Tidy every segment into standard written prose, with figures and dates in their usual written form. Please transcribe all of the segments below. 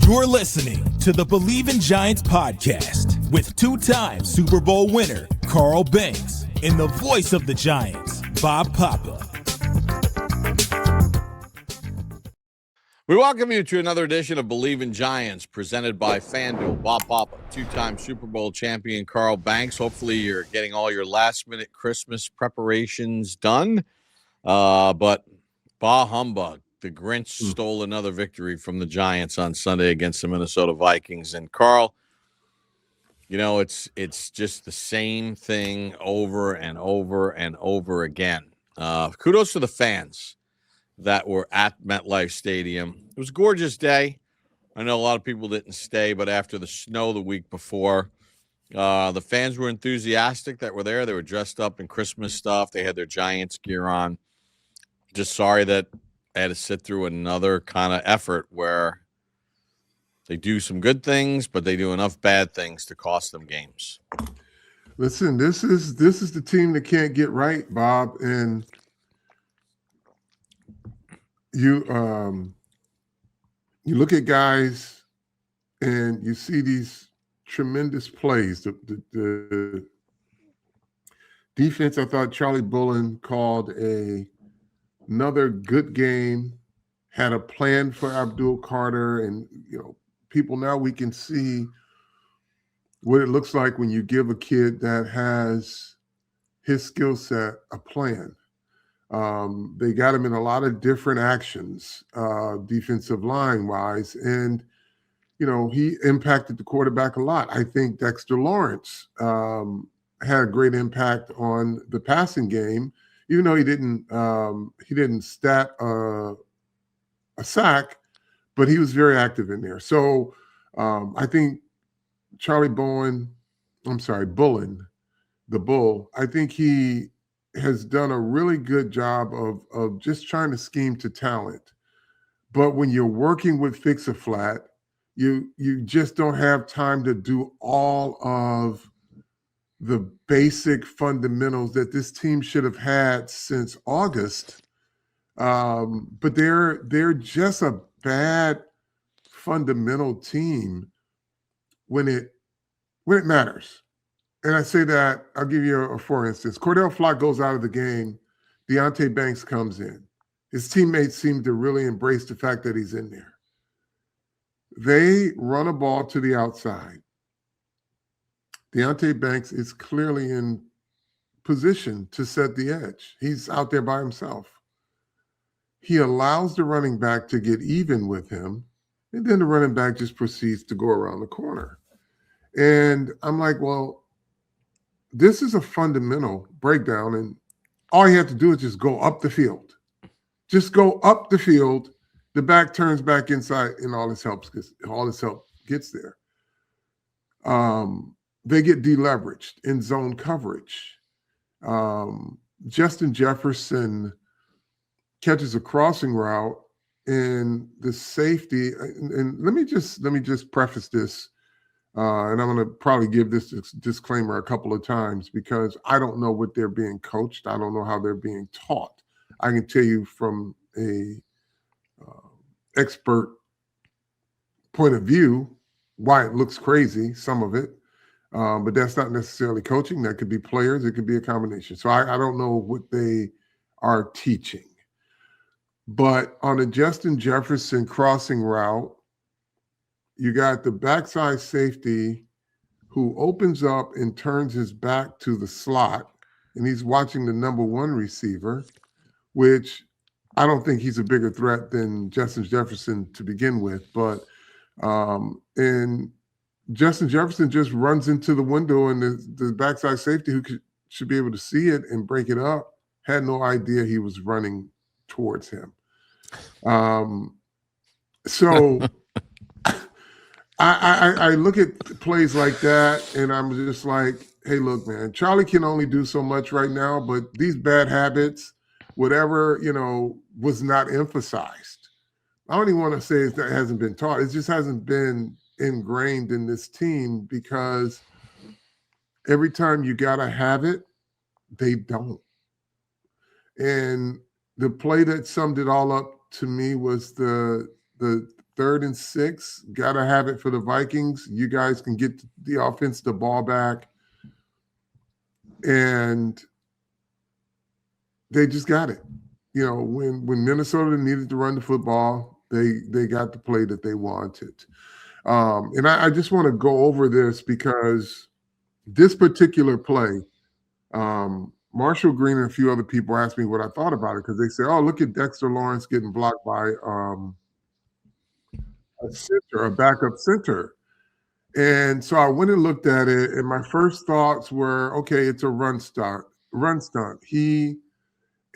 You're listening to the Believe in Giants podcast with two-time Super Bowl winner Carl Banks and the voice of the Giants, Bob Papa. We welcome you to another edition of Believe in Giants, presented by FanDuel. Bob Papa, two-time Super Bowl champion Carl Banks. Hopefully you're getting all your last-minute Christmas preparations done. But bah humbug, the Grinch stole another victory from the Giants on Sunday against the Minnesota Vikings. And Carl, you know, it's just the same thing over and over and over again. Kudos to the fans that were at MetLife Stadium. It was a gorgeous day. I know a lot of people didn't stay, but after the snow the week before, the fans were enthusiastic that were there. They were dressed up in Christmas stuff. They had their Giants gear on. Just sorry that I had to sit through another kind of effort where they do some good things, but they do enough bad things to cost them games. Listen, this is the team that can't get right, Bob, and you look at guys and you see these tremendous plays. The defense, I thought Charlie Bullen called another good game, had a plan for Abdul Carter, and people now we can see what it looks like when you give a kid that has his skill set a plan. They got him in a lot of different actions, defensive line wise, and he impacted the quarterback a lot. I think Dexter Lawrence had a great impact on the passing game, even though he didn't stat a sack, but he was very active in there. So I think Bullen, the Bull, I think he has done a really good job of just trying to scheme to talent. But when you're working with Fix-A-Flat, you just don't have time to do all of the basic fundamentals that this team should have had since August. But they're just a bad fundamental team when it matters. And I say that, I'll give you a for instance. Cordell Flott goes out of the game. Deonte Banks comes in. His teammates seem to really embrace the fact that he's in there. They run a ball to the outside. Deonte Banks is clearly in position to set the edge. He's out there by himself. He allows the running back to get even with him, and then the running back just proceeds to go around the corner. And I'm like, well, this is a fundamental breakdown, and all you have to do is just go up the field. Just go up the field. The back turns back inside, and all his help gets there. They get deleveraged in zone coverage. Justin Jefferson catches a crossing route, and the safety. And let me just preface this. And I'm going to probably give this disclaimer a couple of times because I don't know what they're being coached. I don't know how they're being taught. I can tell you from a expert point of view why it looks crazy, some of it. But that's not necessarily coaching. That could be players. It could be a combination. So I don't know what they are teaching. But on a Justin Jefferson crossing route, you got the backside safety who opens up and turns his back to the slot, and he's watching the number one receiver, which I don't think he's a bigger threat than Justin Jefferson to begin with. But and Justin Jefferson just runs into the window, and the backside safety who should be able to see it and break it up had no idea he was running towards him. So I look at plays like that, and I'm just like, hey, look, man, Charlie can only do so much right now, but these bad habits, whatever, was not emphasized. I don't even want to say it hasn't been taught. It just hasn't been ingrained in this team because every time you got to have it, they don't. And the play that summed it all up to me was the 3rd and 6. Got to have it for the Vikings. You guys can get the offense the ball back. And they just got it. You know, when Minnesota needed to run the football, they got the play that they wanted. And I just want to go over this because this particular play, Marshall Green and a few other people asked me what I thought about it because they say, oh, look at Dexter Lawrence getting blocked by a backup center. And so I went and looked at it, and my first thoughts were, okay, it's a run stunt. He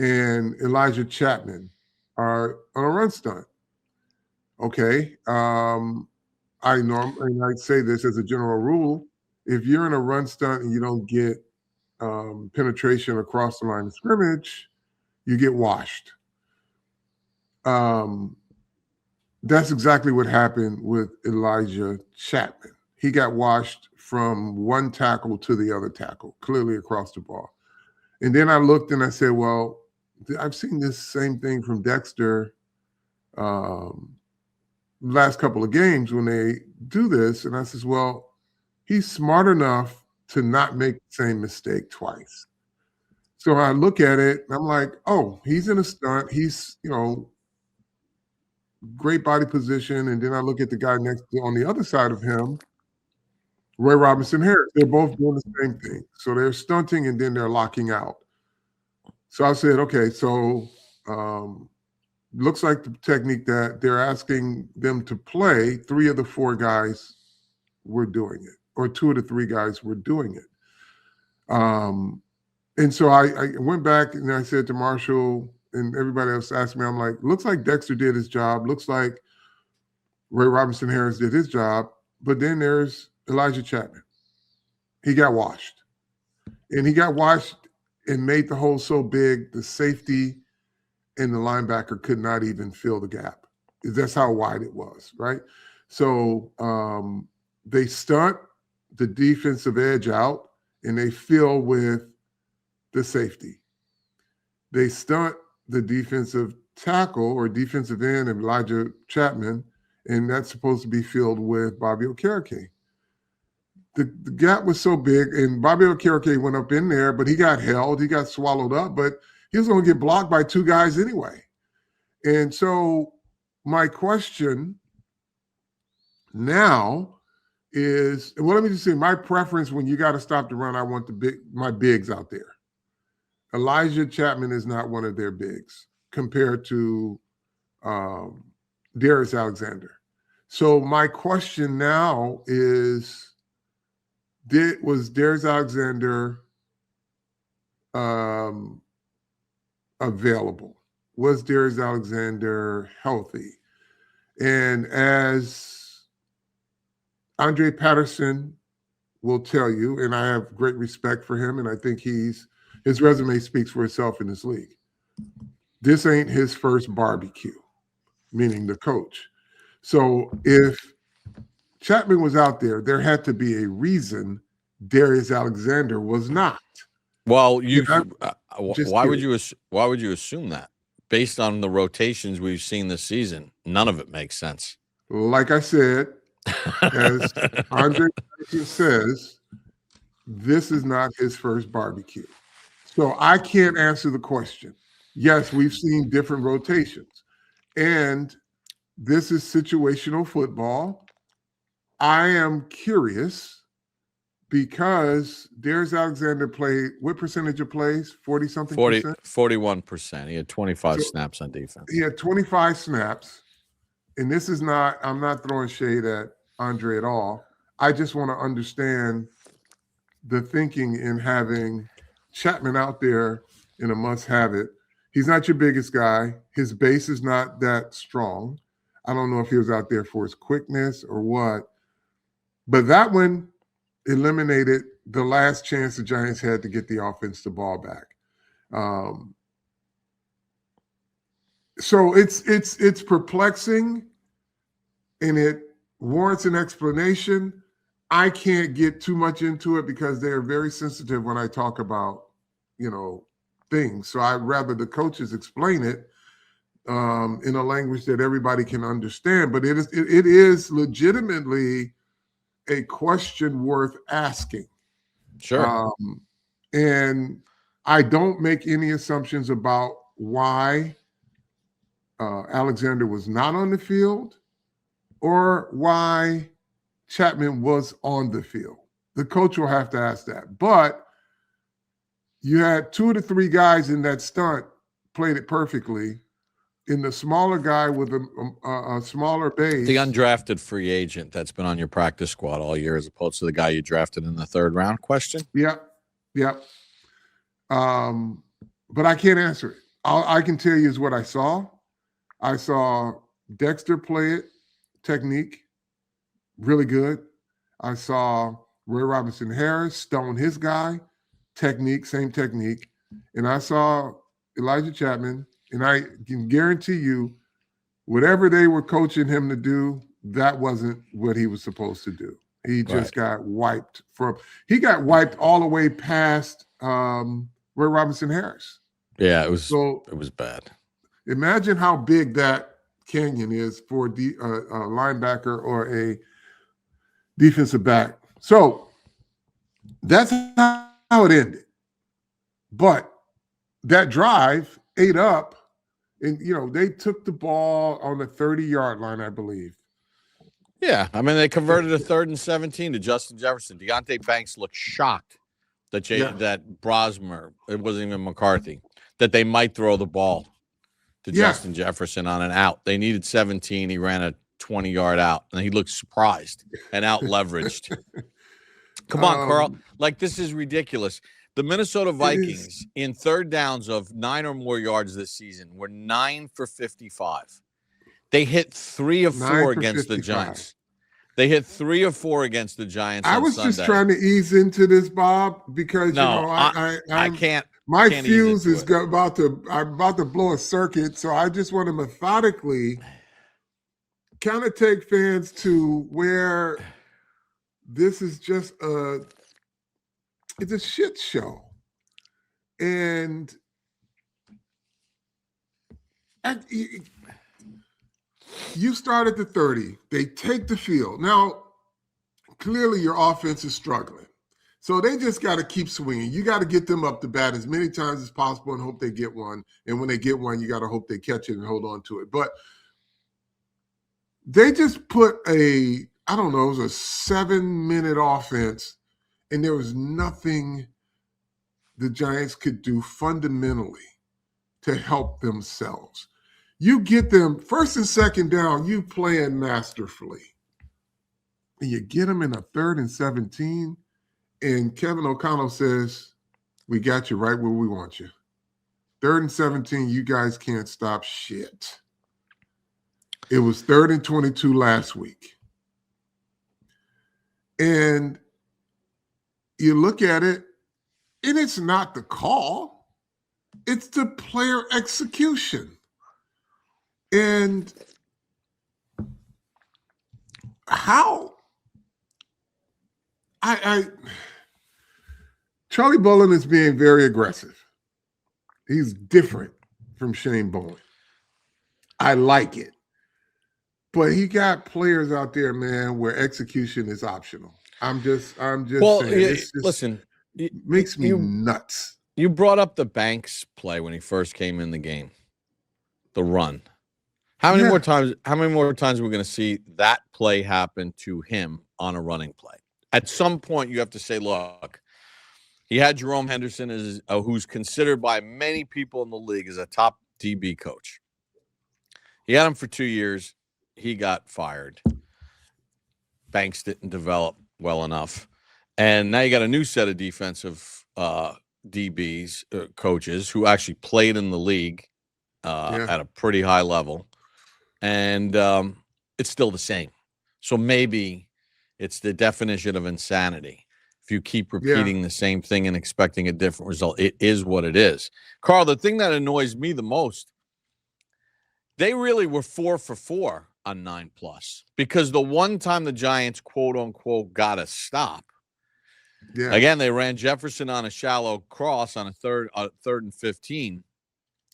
and Elijah Chapman are on a run stunt. Okay. I'd say this as a general rule. If you're in a run stunt and you don't get penetration across the line of scrimmage, you get washed. That's exactly what happened with Elijah Chapman. He got washed from one tackle to the other tackle, clearly across the ball. And then I looked and I said, well, I've seen this same thing from Dexter last couple of games when they do this. And I says, well, he's smart enough to not make the same mistake twice. So I look at it and I'm like, oh, he's in a stunt. He's, great body position. And then I look at the guy on the other side of him, Roy Robinson Harris. They're both doing the same thing. So they're stunting and then they're locking out. So I said, okay, so looks like the technique that they're asking them to play, 3 of the 4 guys were doing it, or 2 of the 3 guys were doing it. And so I went back and I said to Marshall and everybody else asked me, I'm like, looks like Dexter did his job. Looks like Roy Robinson Harris did his job. But then there's Elijah Chapman. He got washed. And he got washed and made the hole so big, the safety and the linebacker could not even fill the gap. That's how wide it was, right? So they stunt the defensive edge out and they fill with the safety. They stunt the defensive tackle or defensive end, Elijah Chapman, and that's supposed to be filled with Bobby Okereke. The gap was so big, and Bobby Okereke went up in there, but he got held. He got swallowed up, but he was going to get blocked by 2 guys anyway. And so my question now is, well, let me just say my preference when you got to stop the run, I want my bigs out there. Elijah Chapman is not one of their bigs compared to Darius Alexander. So my question now is, was Darius Alexander available? Was Darius Alexander healthy? And as Andre Patterson will tell you, and I have great respect for him, and I think his resume speaks for itself in this league. This ain't his first barbecue, meaning the coach. So if Chapman was out there, there had to be a reason Darius Alexander was not. Well, why would you assume that? Based on the rotations we've seen this season, none of it makes sense. Like I said, as Andre Patterson says, this is not his first barbecue. So I can't answer the question. Yes, we've seen different rotations, and this is situational football. I am curious because Darius Alexander played, what percentage of plays? 40-something percent? 41%. He had 25 snaps on defense. He had 25 snaps, and this is not, I'm not throwing shade at Andre at all. I just want to understand the thinking in having Chapman out there in a must-have-it. He's not your biggest guy. His base is not that strong. I don't know if he was out there for his quickness or what. But that one eliminated the last chance the Giants had to get the offense the ball back. So it's perplexing, and it warrants an explanation. I can't get too much into it because they're very sensitive when I talk about, things. So I'd rather the coaches explain it. in a language that everybody can understand. But it is legitimately a question worth asking. Sure. And I don't make any assumptions about why Alexander was not on the field or why Chapman was on the field. The coach will have to ask that. But you had 2 to 3 guys in that stunt played it perfectly. In the smaller guy with a smaller base. The undrafted free agent that's been on your practice squad all year as opposed to the guy you drafted in the 3rd round question? Yeah. But I can't answer it. All I can tell you is what I saw. I saw Dexter play it, technique, really good. I saw Roy Robinson Harris stone his guy, technique, same technique. And I saw Elijah Chapman, and I can guarantee you, whatever they were coaching him to do, that wasn't what he was supposed to do. He just got wiped he got wiped all the way past Roy Robinson Harris. Yeah, it was bad. Imagine how big that canyon is for a linebacker or a defensive back. So that's how it ended. But that drive ate up, and they took the ball on the 30-yard line, I believe. Yeah, I mean, they converted a 3rd and 17 to Justin Jefferson. Deontay Banks looked shocked that Brosmer, it wasn't even McCarthy, that they might throw the ball to Justin Jefferson on an out. They needed 17. He ran a 20-yard out, and he looked surprised and out-leveraged. Come on, Carl. Like, this is ridiculous. The Minnesota Vikings in 3rd downs of 9 or more yards this season were 9 for 55. They hit 3 of 4 against 55. The Giants. They hit 3 of 4 against the Giants. I was just trying to ease into this, Bob, because I can't. My fuse is about to blow a circuit, so I just want to methodically kind of take fans to where this is just it's a shit show, and you start at the 30. They take the field. Now, clearly your offense is struggling. So they just got to keep swinging. You got to get them up to bat as many times as possible and hope they get one. And when they get one, you got to hope they catch it and hold on to it. But they just put it was a 7-minute offense, and there was nothing the Giants could do fundamentally to help themselves. You get them 1st and 2nd down, you playing masterfully. And you get them in a 3rd and 17, and Kevin O'Connell says, we got you right where we want you. 3rd and 17, you guys can't stop shit. It was 3rd and 22 last week. And you look at it, and it's not the call. It's the player execution. And how Charlie Bullen is being very aggressive. He's different from Shane Bowen. I like it. But he got players out there, man, where execution is optional. I'm just saying. Listen, it makes me nuts. You brought up the Banks play when he first came in the game. The run. How many more times are we going to see that play happen to him on a running play? At some point, you have to say, look, he had Jerome Henderson, who's considered by many people in the league as a top DB coach. He had him for 2 years. He got fired. Banks didn't develop well enough. And now you got a new set of defensive DBs, coaches, who actually played in the league at a pretty high level. And it's still the same. So maybe it's the definition of insanity. If you keep repeating the same thing and expecting a different result, it is what it is. Carl, the thing that annoys me the most, they really were 4 for 4 on 9+, because the one time the Giants, quote unquote, got a stop, again, they ran Jefferson on a shallow cross on a third and 15.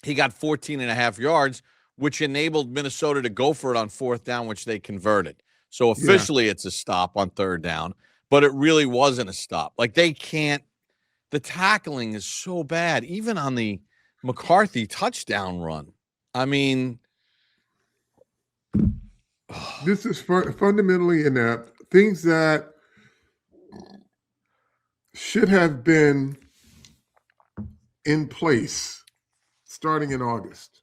He got 14.5 yards which enabled Minnesota to go for it on 4th down, which they converted. So officially it's a stop on 3rd down, but it really wasn't a stop. Like they can't, the tackling is so bad, even on the McCarthy touchdown run. I mean, this is fundamentally inept. Things that should have been in place starting in August.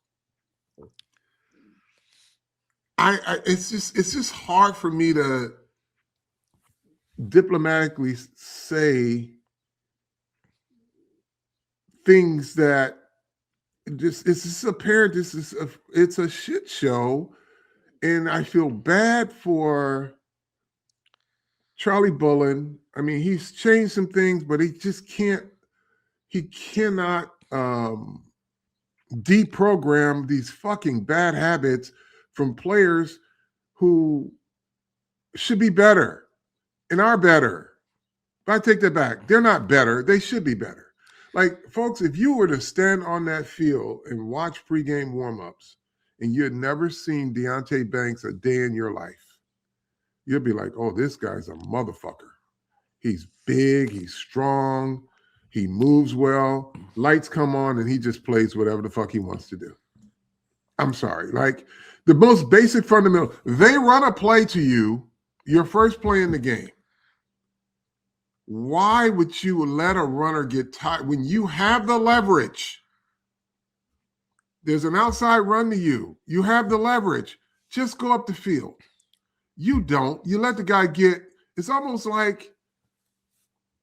It's just hard for me to diplomatically say things that it's just apparent. It's a shit show, and I feel bad for Charlie Bullen. I mean, he's changed some things, but he just can't. He cannot deprogram these fucking bad habits from players who should be better and are better. But I take that back. They're not better. They should be better. Like, folks, if you were to stand on that field and watch pregame warmups and you had never seen Deonte Banks a day in your life, you'd be like, oh, this guy's a motherfucker. He's big. He's strong. He moves well. Lights come on and he just plays whatever the fuck he wants to do. I'm sorry. Like, the most basic fundamental, they run a play to you, your first play in the game. Why would you let a runner get tired when you have the leverage? There's an outside run to you. You have the leverage. Just go up the field. You don't. You let the guy get, it's almost like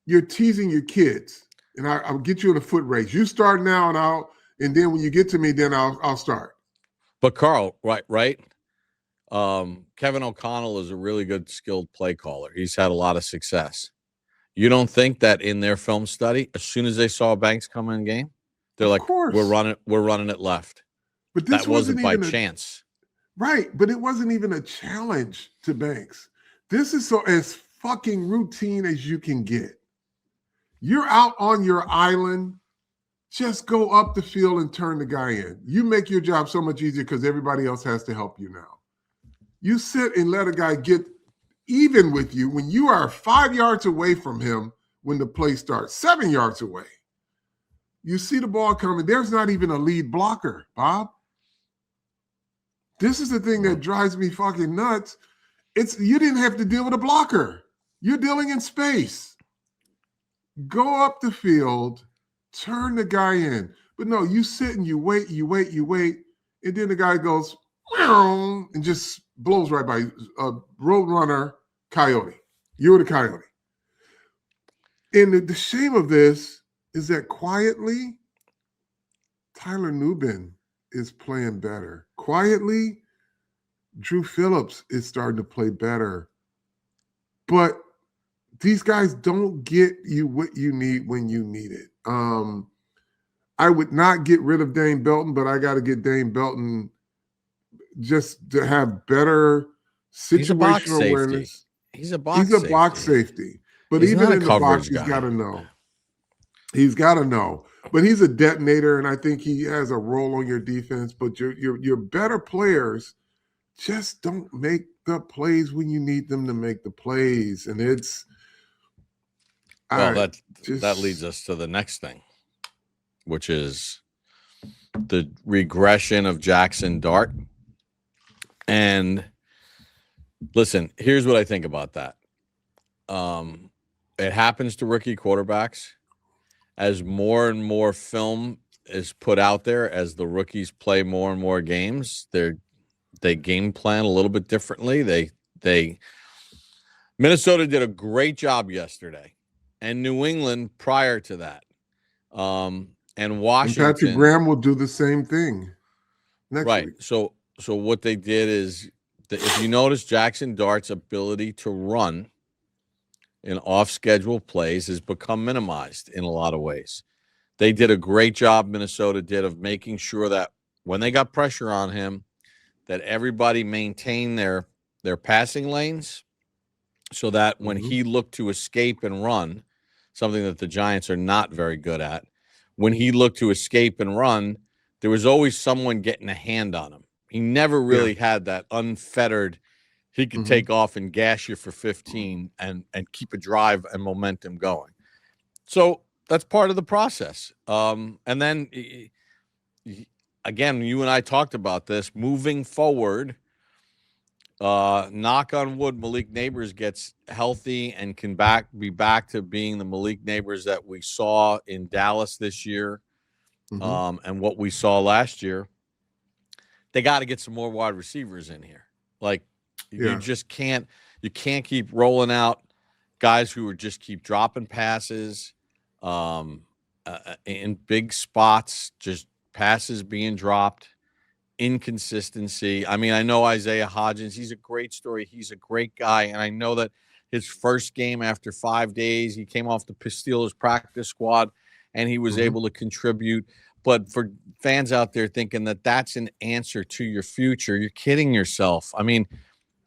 you're teasing your kids. And I'll get you in a foot race. You start now, and then when you get to me, then I'll start. But Carl, right. Kevin O'Connell is a really good, skilled play caller. He's had a lot of success. You don't think that in their film study, as soon as they saw Banks come in game, they're like, we're running it left. But this that wasn't by chance. Right, but it wasn't even a challenge to Banks. This is so as fucking routine as you can get. You're out on your island. Just go up the field and turn the guy in. You make your job so much easier because everybody else has to help you now. You sit and let a guy get even with you when you are 5 yards away from him when the play starts, 7 yards away. You see the ball coming. There's not even a lead blocker, Bob. This is the thing that drives me fucking nuts. You didn't have to deal with a blocker. You're dealing in space. Go up the field, turn the guy in. But no, you sit and you wait, and then the guy goes and just blows right by a roadrunner coyote. You're the coyote. And the shame of this is that quietly, Tyler Nubin is playing better. Quietly, Drew Phillips is starting to play better. But these guys don't get you what you need when you need it. I would not get rid of Dane Belton, but I got to get Dane Belton just to have better situational awareness. He's a box safety. But he's even in the box, he's got to know. He's got to know. But he's a detonator, and I think he has a role on your defense. But your better players just don't make the plays when you need them to make the plays. And it's that leads us to the next thing, which is the regression of Jaxson Dart. And listen, here's what I think about that. It happens to rookie quarterbacks as more and more film is put out there, as the rookies play more and more games. They game plan a little bit differently. Minnesota did a great job yesterday, and New England prior to that, and Washington. And Patrick Graham will do the same thing next week. So what they did is, if you notice, Jaxson Dart's ability to run in off-schedule plays has become minimized in a lot of ways. They did a great job, Minnesota did, of making sure that when they got pressure on him, that everybody maintained their passing lanes, so that when he looked to escape and run, something that the Giants are not very good at, when he looked to escape and run, there was always someone getting a hand on him. He never really had that unfettered. He could take off and gash you for 15 and keep a drive and momentum going. So that's part of the process. And then again, you and I talked about this moving forward. Knock on wood, Malik Neighbors gets healthy and can be back to being the Malik Neighbors that we saw in Dallas this year, and what we saw last year. They got to get some more wide receivers in here. Like, you just can't keep rolling out guys who are just keep dropping passes in big spots, just passes being dropped. Inconsistency. I mean, I know Isaiah Hodgins. He's a great story. He's a great guy. And I know that his first game after 5 days, he came off the Steelers practice squad and he was able to contribute. But for fans out there thinking that that's an answer to your future, you're kidding yourself. I mean,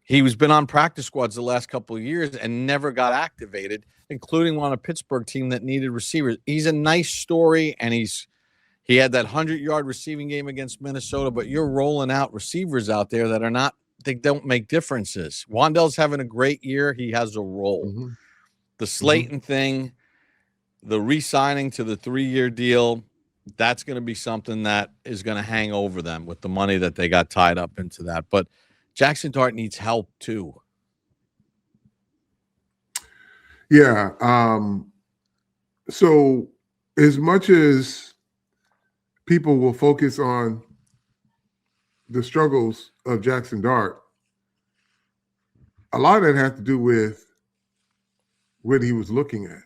he was been on practice squads the last couple of years and never got activated, including on a Pittsburgh team that needed receivers. He's a nice story, and he had that 100-yard receiving game against Minnesota, but you're rolling out receivers out there that are not, they don't make differences. Wan'Dale's having a great year. He has a role. The Slayton thing, the re-signing to the 3-year deal, that's going to be something that is going to hang over them with the money that they got tied up into that. But Jaxson Dart needs help too. Yeah. So as much as people will focus on the struggles of Jaxson Dart, a lot of that has to do with what he was looking at.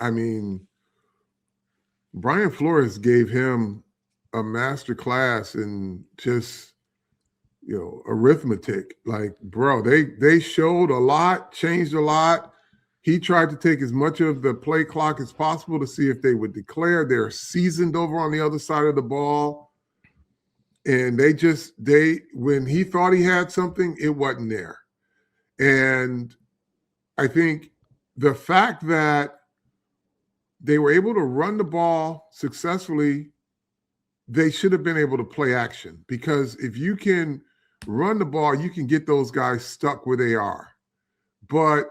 I mean, Brian Flores gave him a master class in just, arithmetic. Like, bro, they showed a lot, changed a lot. He tried to take as much of the play clock as possible to see if they would declare they're seasoned over on the other side of the ball. And when he thought he had something, it wasn't there. And I think the fact that they were able to run the ball successfully, they should have been able to play action, because if you can run the ball, you can get those guys stuck where they are. But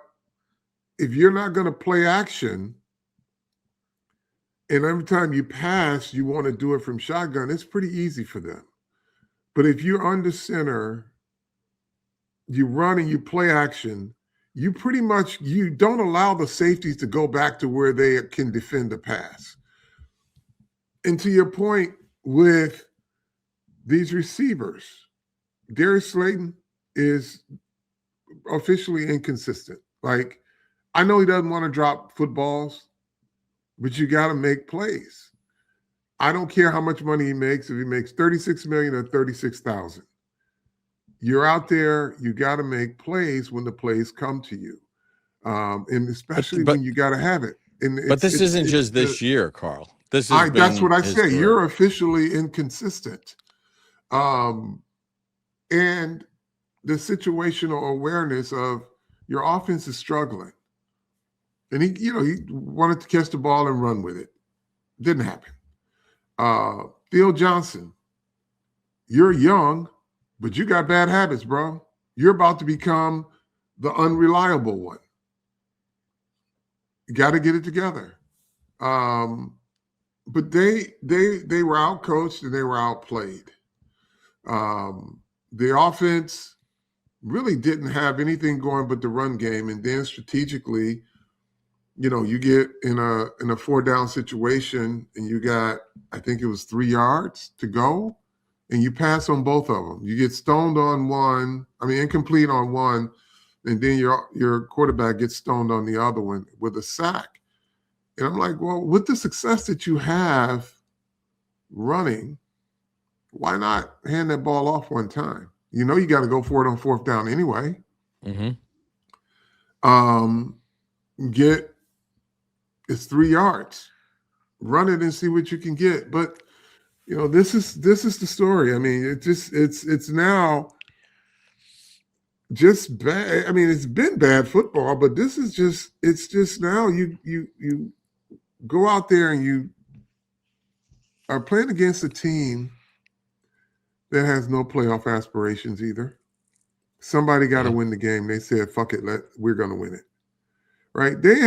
if you're not going to play action, and every time you pass, you want to do it from shotgun, it's pretty easy for them. But if you're under center, you run and you play action, you don't allow the safeties to go back to where they can defend the pass. And to your point with these receivers, Darius Slayton is officially inconsistent. Like, I know he doesn't want to drop footballs, but you got to make plays. I don't care how much money he makes, if he makes $36 million or $36,000. You're out there, you got to make plays when the plays come to you. And especially when you got to have it. But this isn't just this year, Carl. That's what I say. You're officially inconsistent. And the situational awareness of your offense is struggling. And he wanted to catch the ball and run with it. Didn't happen. Theo Johnson, you're young, but you got bad habits, bro. You're about to become the unreliable one. You got to get it together. But they were outcoached and they were outplayed. The offense really didn't have anything going but the run game, and then strategically, you get in a 4-down situation and you got, I think it was 3 yards to go, and you pass on both of them. You get stoned on one, incomplete on one, and then your quarterback gets stoned on the other one with a sack. And I'm like, well, with the success that you have running, why not hand that ball off one time? You got to go for it on 4th down anyway. It's 3 yards. Run it and see what you can get. But this is the story. I mean, it's now just bad. I mean, it's been bad football, but it's just now you go out there and you are playing against a team that has no playoff aspirations either. Somebody got to win the game. They said, "Fuck it, we're going to win it." Right? They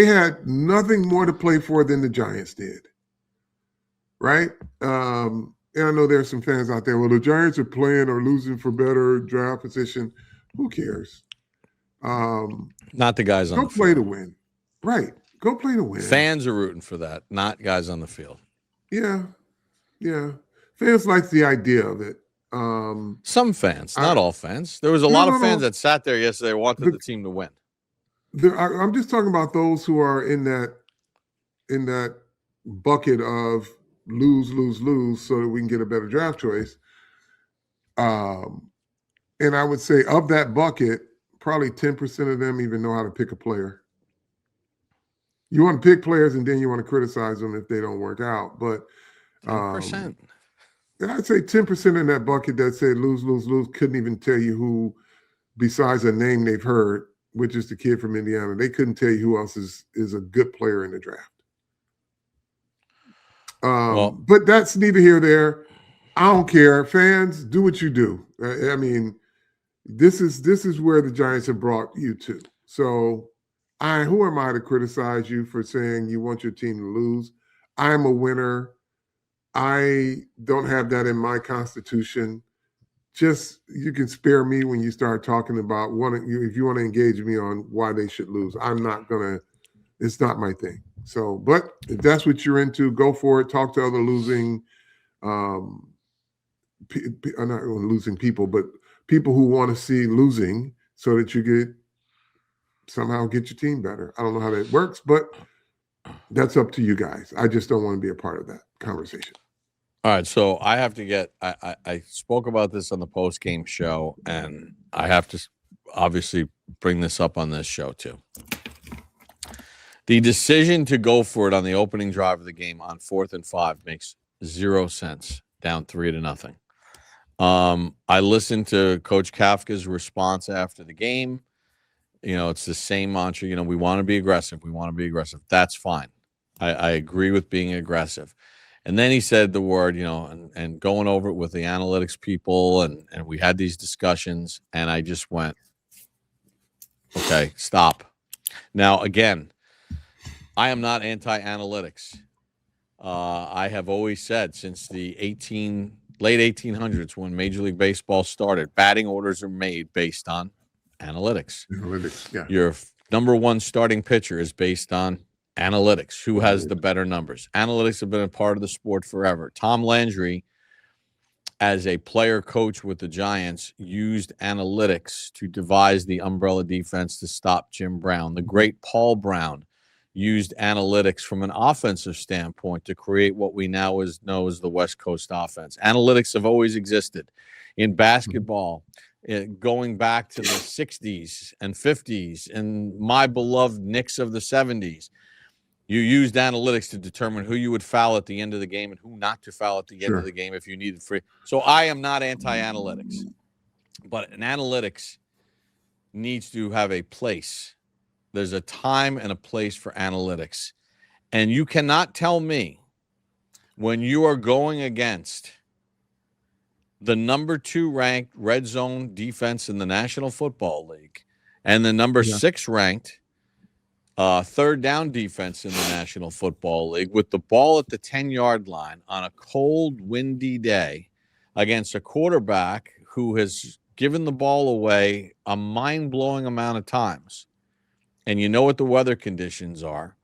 had nothing more to play for than the Giants did. Right? And I know there's some fans out there. Well, the Giants are playing or losing for better draft position. Who cares? Not the guys on the field. Go play to win. Right. Go play to win. Fans are rooting for that, not guys on the field. Yeah. Yeah. Fans like the idea of it. Some fans, not all fans. There was a lot of fans that sat there yesterday wanted the team to win. I'm just talking about those who are in that bucket of lose, so that we can get a better draft choice. And I would say of that bucket, probably 10% of them even know how to pick a player. You want to pick players and then you want to criticize them if they don't work out. But 10%. I'd say 10% in that bucket that said lose, couldn't even tell you who, besides a name they've heard, which is the kid from Indiana. They couldn't tell you who else is a good player in the draft. But that's neither here nor there. I don't care. Fans, do what you do. I mean, this is where the Giants have brought you to. So who am I to criticize you for saying you want your team to lose? I'm a winner. I don't have that in my constitution. Just, you can spare me when you start talking about if you want to engage me on why they should lose. I'm not gonna. It's not my thing. So, but if that's what you're into, go for it. Talk to other losing, not losing people, but people who want to see losing, so that you somehow get your team better. I don't know how that works, but that's up to you guys. I just don't want to be a part of that conversation. All right, so I have to get. I spoke about this on the post-game show, and I have to obviously bring this up on this show too. The decision to go for it on the opening drive of the game on 4th and 5 makes 0 sense. Down 3-0. I listened to Coach Kafka's response after the game. You know, it's the same mantra. You know, we want to be aggressive. We want to be aggressive. That's fine. I agree with being aggressive. And then he said the word, you know, and going over it with the analytics people, and we had these discussions, and I just went, okay, stop. Now, again, I am not anti-analytics. I have always said since the late 1800s, when Major League Baseball started, batting orders are made based on analytics. Analytics, yeah. Your number one starting pitcher is based on analytics. Who has the better numbers? Analytics have been a part of the sport forever. Tom Landry, as a player coach with the Giants, used analytics to devise the umbrella defense to stop Jim Brown. The great Paul Brown used analytics from an offensive standpoint to create what we now know as the West Coast offense. Analytics have always existed in basketball, going back to the 60s and 50s and my beloved Knicks of the 70s. You used analytics to determine who you would foul at the end of the game and who not to foul at the end of the game if you needed free. So I am not anti-analytics, but an analytics needs to have a place. There's a time and a place for analytics. And you cannot tell me when you are going against the number 2 ranked red zone defense in the National Football League and the number 6 ranked third down defense in the National Football League with the ball at the 10-yard line on a cold, windy day against a quarterback who has given the ball away a mind-blowing amount of times. And you know what the weather conditions are.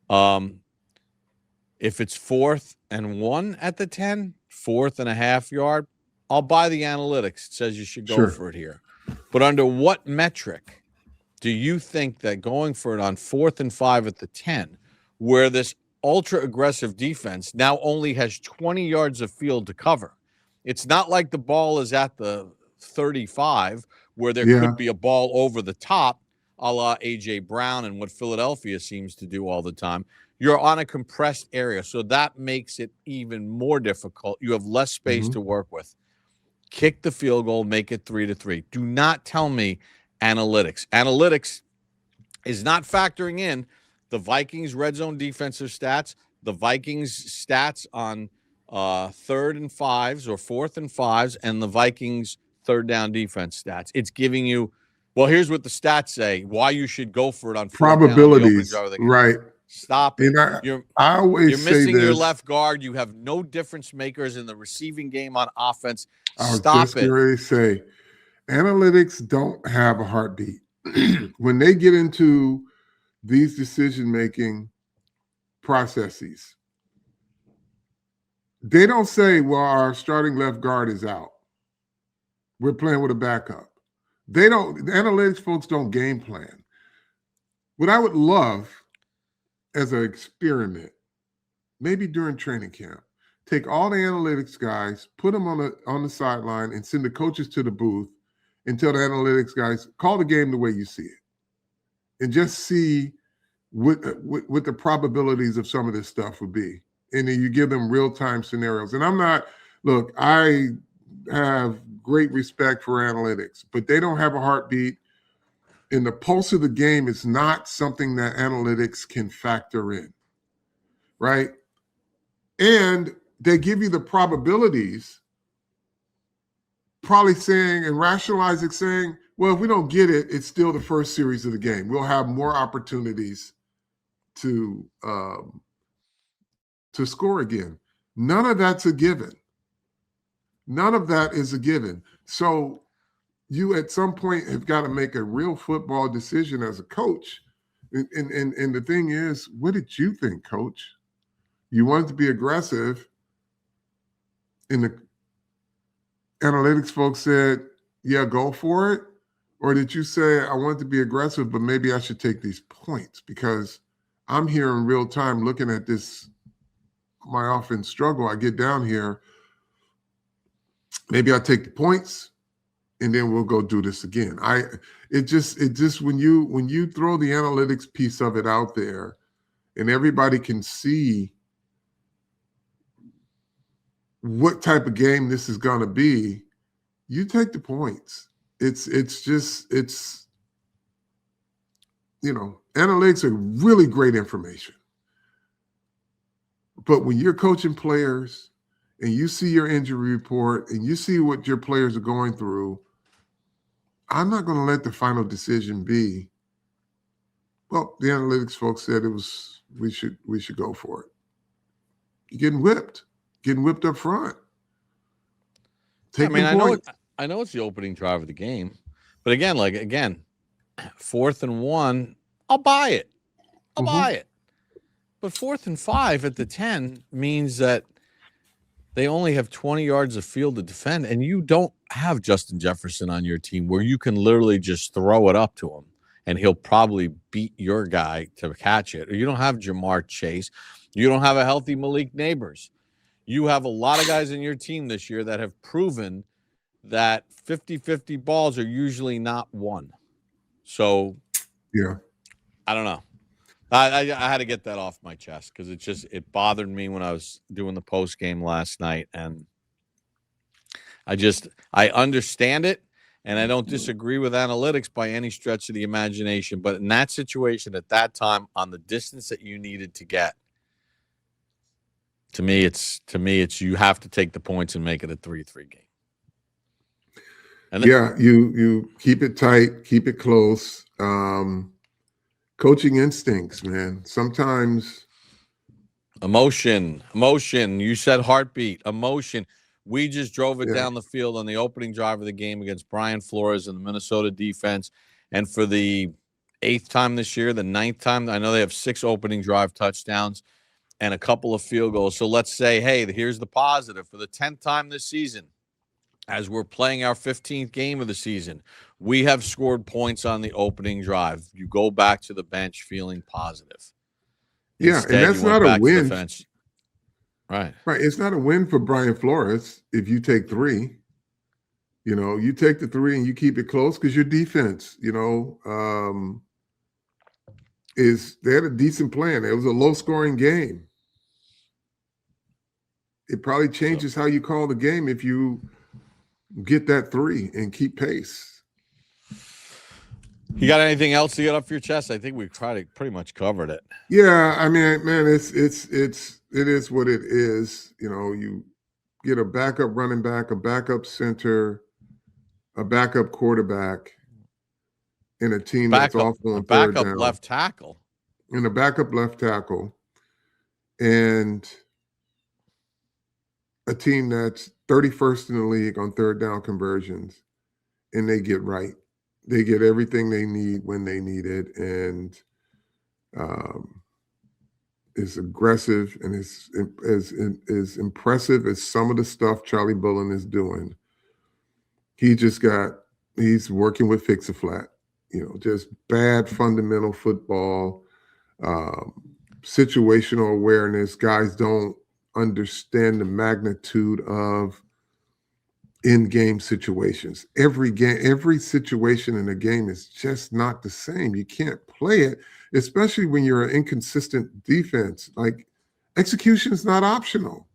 If it's 4th and 1 at the 10, 4th and a half yard, I'll buy the analytics. It says you should go for it here. But under what metric do you think that going for it on 4th and 5 at the 10, where this ultra-aggressive defense now only has 20 yards of field to cover? It's not like the ball is at the 35 where there could be a ball over the top, a la A.J. Brown and what Philadelphia seems to do all the time. You're on a compressed area, so that makes it even more difficult. You have less space to work with. Kick the field goal, make it 3-3. Do not tell me analytics. Analytics is not factoring in the Vikings red zone defensive stats, the Vikings stats on third and fives or fourth and fives, and the Vikings third down defense stats. It's giving you, well, here's what the stats say, why you should go for it on fourth down on the opening Probabilities, drive of the game. right? Stop it. And I always You're say missing your this. left guard. You have no difference makers in the receiving game on offense. I was Stop just it. getting ready to say, analytics don't have a heartbeat. When they get into these decision-making processes, they don't say, well, our starting left guard is out. We're playing with a backup. The analytics folks don't game plan. What I would love as an experiment, maybe during training camp, take all the analytics guys, put them on the sideline, and send the coaches to the booth and tell the analytics guys, call the game the way you see it, and just see what the probabilities of some of this stuff would be. And then you give them real-time scenarios. And I have great respect for analytics, but they don't have a heartbeat. And the pulse of the game is not something that analytics can factor in, right? And they give you the probabilities, probably saying and rationalizing, saying, well, if we don't get it, it's still the first series of the game. We'll have more opportunities to score again. None of that's a given. None of that is a given. So you at some point have got to make a real football decision as a coach. And the thing is, what did you think, coach? You wanted to be aggressive, and the analytics folks said, yeah, go for it? Or did you say, I want to be aggressive, but maybe I should take these points because I'm here in real time looking at this, my offense struggle. I get down here. Maybe I take the points and then we'll go do this again. It just when you throw the analytics piece of it out there and everybody can see what type of game this is going to be, you take the points. It's analytics are really great information. But when you're coaching players and you see your injury report and you see what your players are going through, I'm not going to let the final decision be, well, the analytics folks said we should go for it. You're getting whipped up front. I know it's the opening drive of the game, but again, 4th and 1, I'll buy it. Buy it. But 4th and 5 at the 10 means that they only have 20 yards of field to defend, and you don't have Justin Jefferson on your team where you can literally just throw it up to him, and he'll probably beat your guy to catch it. Or you don't have Jamar Chase. You don't have a healthy Malik Neighbors. You have a lot of guys in your team this year that have proven that 50-50 balls are usually not won. So, yeah, I don't know. I had to get that off my chest because it bothered me when I was doing the post game last night, and I understand it, and I don't disagree with analytics by any stretch of the imagination. But in that situation at that time, on the distance that you needed to get, to me it's you have to take the points and make it a 3-3 game. And then, you keep it tight, keep it close. Coaching instincts, man. Sometimes emotion. You said heartbeat, emotion. We just drove it down the field on the opening drive of the game against Brian Flores and the Minnesota defense. And for the 8th time this year, the 9th time, I know they have 6 opening drive touchdowns and a couple of field goals. So let's say, hey, here's the positive. For the 10th time this season, as we're playing our 15th game of the season, we have scored points on the opening drive. You go back to the bench feeling positive. Instead, and that's not a win. Right. It's not a win for Brian Flores if you take 3. You take the 3 and you keep it close because your defense, they had a decent plan. It was a low-scoring game. It probably changes how you call the game if you get that 3 and keep pace. You got anything else to get off your chest? I think we pretty much covered it. Yeah, I mean, man, it is what it is. You know, you get a backup running back, a backup center, a backup quarterback, in a team that's awful on third down. Left tackle. And a backup left tackle, and a team that's 31st in the league on third down conversions, and they get right. They get everything they need when they need it, and is aggressive and is as impressive as some of the stuff Charlie Bullen is doing. He's working with Fix-A-Flat, you know, just bad fundamental football, situational awareness. Guys don't understand the magnitude of in-game situations. Every situation in a game is just not the same. You can't play it, especially when you're an inconsistent defense. Like, execution is not optional,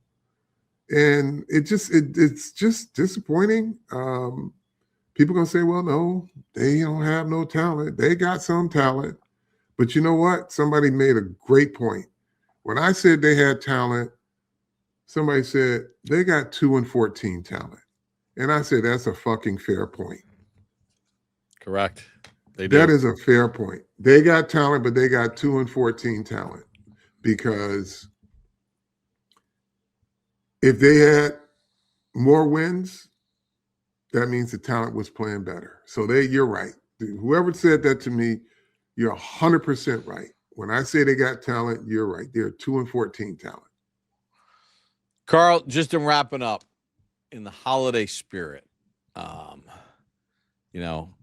and it's just disappointing. People gonna say, well, no, they don't have no talent. They got some talent, but you know what? Somebody made a great point. When I said they had talent, somebody said they got 2-14 talent. And I say that's a fucking fair point. Correct. They do. That is a fair point. They got talent, but they got 2-14 talent. Because if they had more wins, that means the talent was playing better. So you're right. Whoever said that to me, you're 100% right. When I say they got talent, you're right. They're 2-14 talent. Carl, just in wrapping up, in the holiday spirit, you know,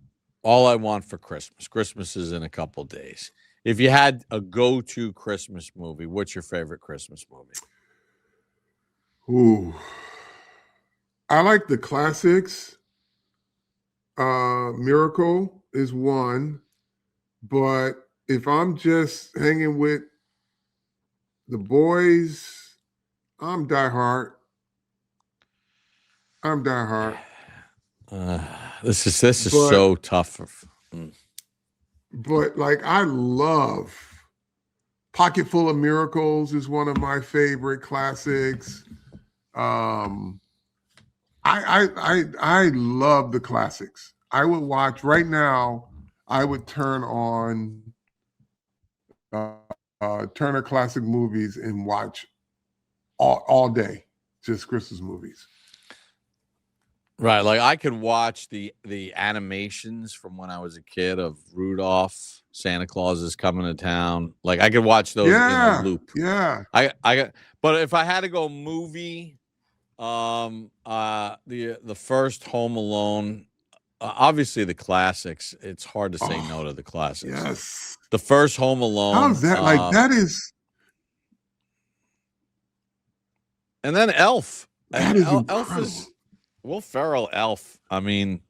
all I want for Christmas is in a couple days. If you had a go-to Christmas movie, what's your favorite Christmas movie? Ooh, I like the classics. Miracle is one, but if I'm just hanging with the boys, I'm Die Hard. This is so tough. But like, I love Pocket Full of Miracles is one of my favorite classics. I love the classics. I would watch right now. I would turn on Turner Classic Movies and watch all day, just Christmas movies. Right, like I could watch the animations from when I was a kid of Rudolph, Santa Claus is coming to town. Like I could watch those in a loop. Yeah. But if I had to go movie, the first Home Alone, obviously the classics. It's hard to say no to the classics. Yes. The first Home Alone. How's that? That is. And then Elf. That is Elf is Will Ferrell. Elf. I mean,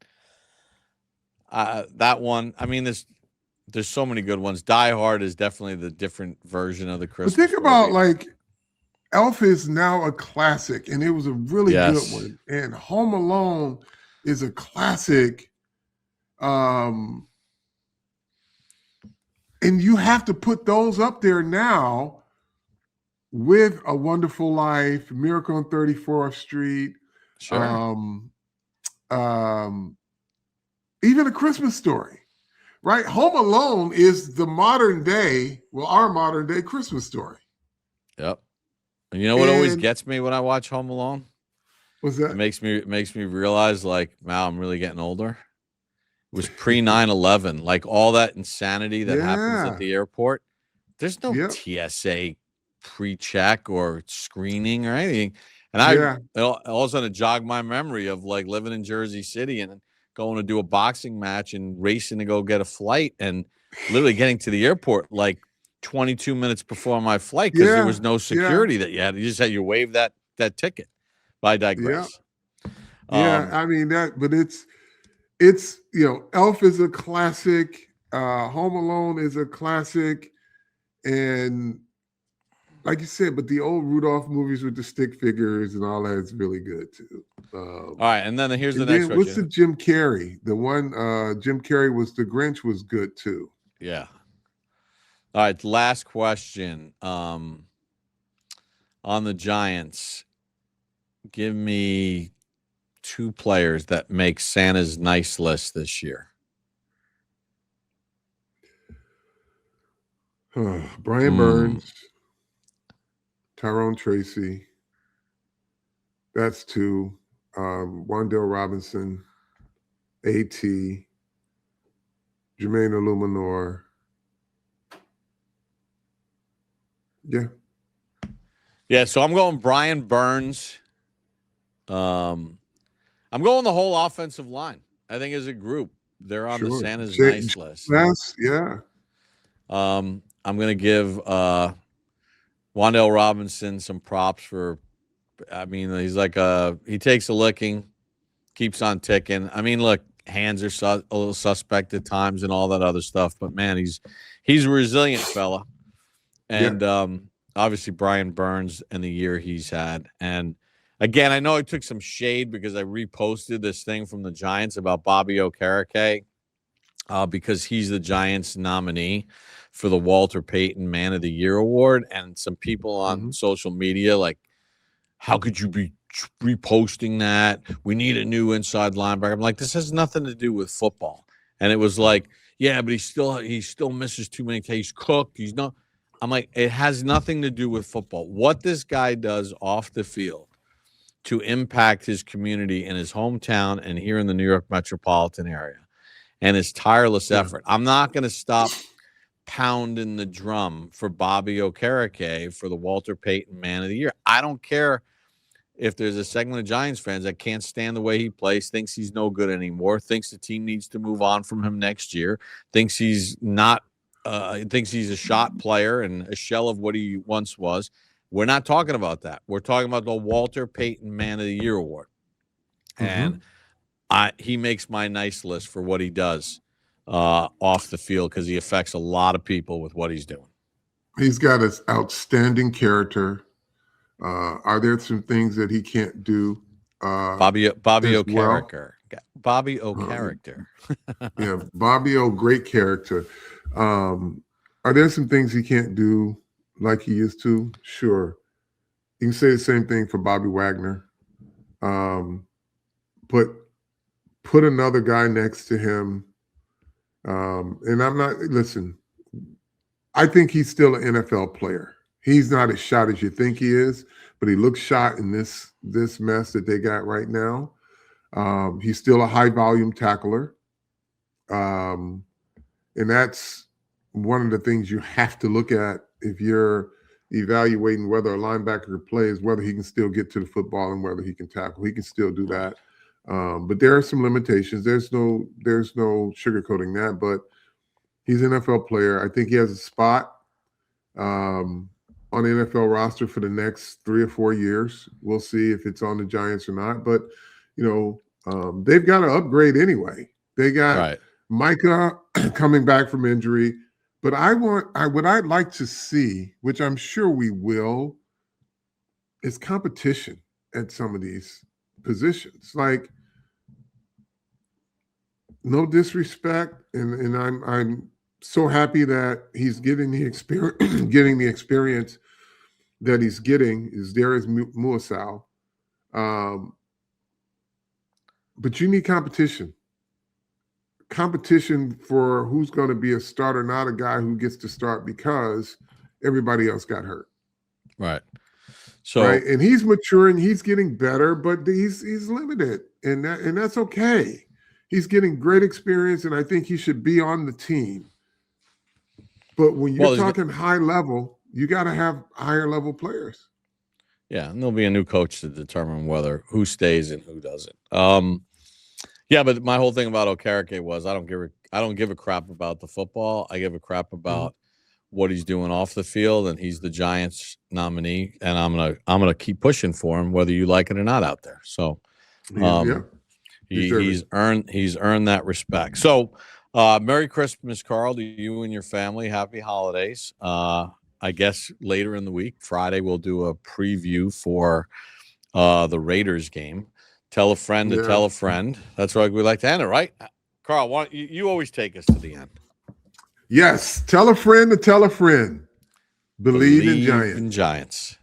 that one. I mean, there's so many good ones. Die Hard is definitely the different version of the Christmas. But think about like Elf is now a classic, and it was a really good one. And Home Alone is a classic. And you have to put those up there now with A Wonderful Life, Miracle on 34th Street, sure. Even A Christmas Story, right? Home Alone is the our modern day Christmas story. Yep. And you know what always gets me when I watch Home Alone? What's that? It makes me realize, like, wow, I'm really getting older. It was pre 9/11, like all that insanity that happens at the airport. There's no TSA pre-check or screening or anything. And all of a sudden it jogged my memory of like living in Jersey City and going to do a boxing match and racing to go get a flight and literally getting to the airport like 22 minutes before my flight because there was no security that you had. You just had to waive that ticket. But I digress. I mean but it's Elf is a classic. Home Alone is a classic, and like you said, but the old Rudolph movies with the stick figures and all that is really good too. All right, and then here's the And next then what's the question. Jim Carrey? The one Jim Carrey was the Grinch was good too. Yeah. All right, last question. On the Giants, give me 2 players that make Santa's nice list this year. Brian Burns, Tyrone Tracy. That's 2. Wandale Robinson, A.T., Jermaine Illuminor. Yeah. Yeah, so I'm going Brian Burns. I'm going the whole offensive line. I think as a group, they're on the Santa's nice list. Yeah. I'm going to give Wandale Robinson some props for. I mean, he's like he takes a licking, keeps on ticking. I mean, look, hands are a little suspect at times and all that other stuff, but man, he's a resilient fella. And obviously Brian Burns and the year he's had. And again, I know I took some shade because I reposted this thing from the Giants about Bobby Okereke because he's the Giants nominee for the Walter Payton Man of the Year award. And some people on social media like, how could you be reposting that? We need a new inside linebacker. I'm like, this has nothing to do with football. And it was like, yeah, but he still misses too many. He's cooked. He's not. I'm like, it has nothing to do with football. What this guy does off the field to impact his community in his hometown and here in the New York metropolitan area, and his tireless effort. I'm not going to stop pounding the drum for Bobby Okereke for the Walter Payton Man of the Year. I don't care if there's a segment of Giants fans that can't stand the way he plays, thinks he's no good anymore, thinks the team needs to move on from him next year, thinks he's not, thinks he's a shot player and a shell of what he once was. We're not talking about that. We're talking about the Walter Payton Man of the Year award. And he makes my nice list for what he does off the field because he affects a lot of people with what he's doing. He's got an outstanding character. Are there some things that he can't do? Bobby Okereke. Bobby Okereke. Yeah, Bobby O, great character. Are there some things he can't do like he used to? Sure. You can say the same thing for Bobby Wagner. But put another guy next to him. And I'm not, listen, I think he's still an NFL player. He's not as shot as you think he is, but he looks shot in this mess that they got right now. He's still a high volume tackler. And that's one of the things you have to look at if you're evaluating whether a linebacker plays, whether he can still get to the football and whether he can tackle. He can still do that. But there are some limitations. There's no sugarcoating that, but he's an NFL player. I think he has a spot on the NFL roster for the next 3 or 4 years. We'll see if it's on the Giants or not. But, they've got to upgrade anyway. They got Micah coming back from injury. But what I'd like to see, which I'm sure we will, is competition at some of these positions. Like, no disrespect, and I'm so happy that he's getting the experience that he's getting is Darius Muasau. But you need competition. Competition for who's going to be a starter, not a guy who gets to start because everybody else got hurt. Right. So and he's maturing, he's getting better, but he's limited, and that's okay. He's getting great experience, and I think he should be on the team. But when you're talking high level, you got to have higher level players. Yeah, and there'll be a new coach to determine who stays and who doesn't. Yeah, but my whole thing about Okereke was I don't give a crap about the football. I give a crap about what he's doing off the field, and he's the Giants nominee, and I'm gonna keep pushing for him whether you like it or not out there. So he's earned that respect. So Merry Christmas, Carl, to you and your family. Happy holidays. I guess later in the week, Friday, we'll do a preview for the Raiders game. Tell a friend to tell a friend. That's why we like to end it, right? Carl, you always take us to the end. Yes. Tell a friend to tell a friend. Believe in Giants. Giants.